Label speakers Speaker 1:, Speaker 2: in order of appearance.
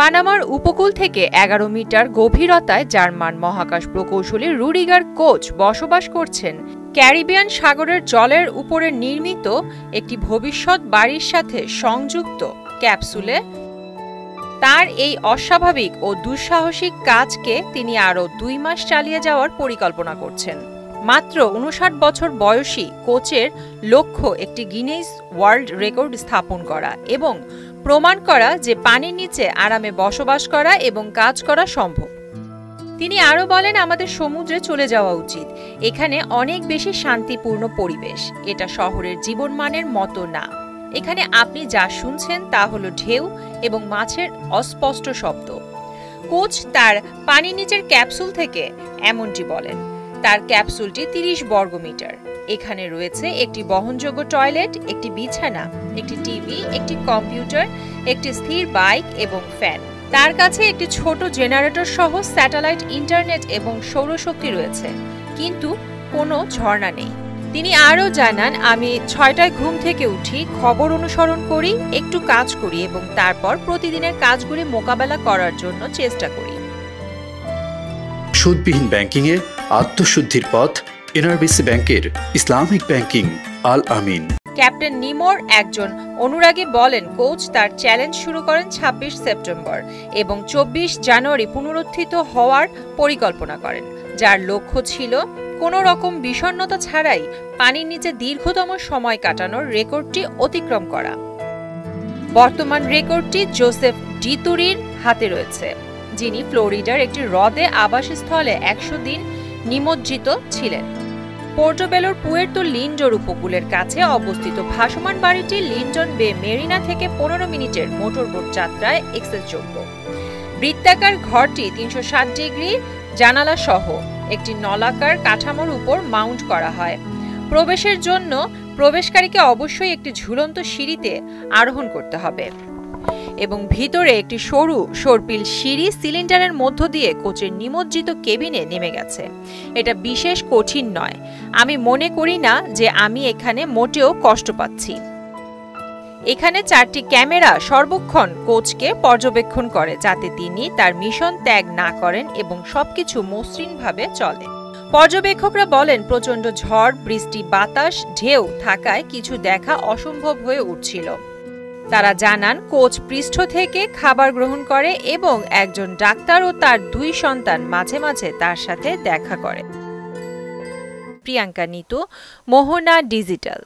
Speaker 1: পানামার উপকূল থেকে ১১ metre গভীরতায় German মহাকাশ প্রকৌশলী রুডিগার কোচ বসবাস করছেন ক্যারিবিয়ান সাগরের জলের উপরে নির্মিত একটি ভবিষ্যৎ বাড়ির সাথে সংযুক্ত ক্যাপসুলে। তার এই অস্বাভাবিক ও দুঃসাহসিক কাজকে তিনি আরও ২ মাস চালিয়ে যাওয়ার পরিকল্পনা করছেন। মাত্র ৫৯ বছর বয়সী কোচের লক্ষ্য একটি গিনেস ওয়ার্ল্ড রেকর্ড স্থাপন করা এবং প্রমাণ করা যে পানির নিচে আরামে বসবাস করা এবং কাজ করা সম্ভব। তিনি আরও বলেন, আমাদের সমুদ্রে চলে যাওয়া উচিত। এখানে অনেক বেশি শান্তিপূর্ণ পরিবেশ। এটা শহরের জীবনমানের মতো না। এখানে আপনি যা শুনছেন তা হলো ঢেউ এবং মাছের অস্পষ্ট শব্দ। কোচ তার পানির নিচের ক্যাপসুল থেকে এমনটি বলেন। তার ক্যাপসুলটি ৩০ বর্গমিটার। এখানে রয়েছে একটি বহনযোগ্য টয়লেট, একটি বিছানা, একটি টিভি, একটি কম্পিউটার, একটি স্থির বাইক এবং ফ্যান। তার কাছে একটি ছোট জেনারেটর সহ স্যাটেলাইট ইন্টারনেট এবং সৌরশক্তি রয়েছে, কিন্তু কোনো ঝর্ণা নেই। তিনি আরও জানান, আমি ৬টায় ঘুম থেকে উঠি, খবর অনুসরণ করি, একটু কাজ করি এবং তারপর প্রতিদিনের কাজগুলি মোকাবেলা করার জন্য চেষ্টা করি।
Speaker 2: সুদবিহীন ব্যাংকিংয়ে আত্মশুদ্ধির পথ এনআরবিসি ব্যাংকের ইসলামিক ব্যাংকিং আল আমিন।
Speaker 1: ক্যাপ্টেন নিমোর একজন অনুরাগী বলেন, কোচ তার চ্যালেঞ্জ শুরু করেন ২৬ সেপ্টেম্বর এবং ২৪ জানুয়ারি পুনরুত্থিত হওয়ার পরিকল্পনা করেন, যার লক্ষ্য ছিল কোনো রকম বিষণ্ণতা ছাড়াই পানির নিচে দীর্ঘতম সময় কাটানোর রেকর্ডটি অতিক্রম করা। বর্তমান রেকর্ডটি জোসেফ ডিতুরির হাতে রয়েছে, যিনি ফ্লোরিডার একটি হ্রদে আবাসস্থলে ১০০ দিন নিমজ্জিত ছিলেন। পোর্টোবেলোর পুয়ের্তো লিন্ডোর উপকূলের কাছে অবস্থিত ভাসমান বাড়িটি লিন্ডন বে মেরিনা থেকে ১৫ মিনিটের মোটরবোট যাত্রায় এক্সেসযোগ্য। বৃত্তাকার ঘরটি ৩৬০ ডিগ্রি জানালা সহ একটি নলাকার কাঠামোর উপর মাউন্ট করা হয়। প্রবেশের জন্য প্রবেশকারীকে অবশ্যই একটি ঝুলন্ত সিঁড়িতে আরোহণ করতে হবে এবং ভিতরে একটি সরু সর্পিল সিঁড়ি সিলিন্ডারের মধ্য দিয়ে কোচের নিমজ্জিত কেবিনে নেমে গেছে। এটা বিশেষ কঠিন নয়। আমি মনে করি না যে আমি এখানে মোটেও কষ্ট পাচ্ছি। এখানে ৪টি ক্যামেরা সর্বক্ষণ কোচকে পর্যবেক্ষণ করে, যাতে তিনি তার মিশন ত্যাগ না করেন এবং সবকিছু মসৃণভাবে চলে। পর্যবেক্ষকরা বলেন, প্রচণ্ড ঝড়, বৃষ্টি, বাতাস, ঢেউ থাকায় কিছু দেখা অসম্ভব হয়ে উঠছিল। তারা জানান, কোচ পৃষ্ঠ থেকে খাবার গ্রহণ করে এবং একজন ডাক্তার ও তার ২ সন্তান মাঝে মাঝে তার সাথে দেখা করে। প্রিয়াঙ্কা নিতু, মোহনা ডিজিটাল।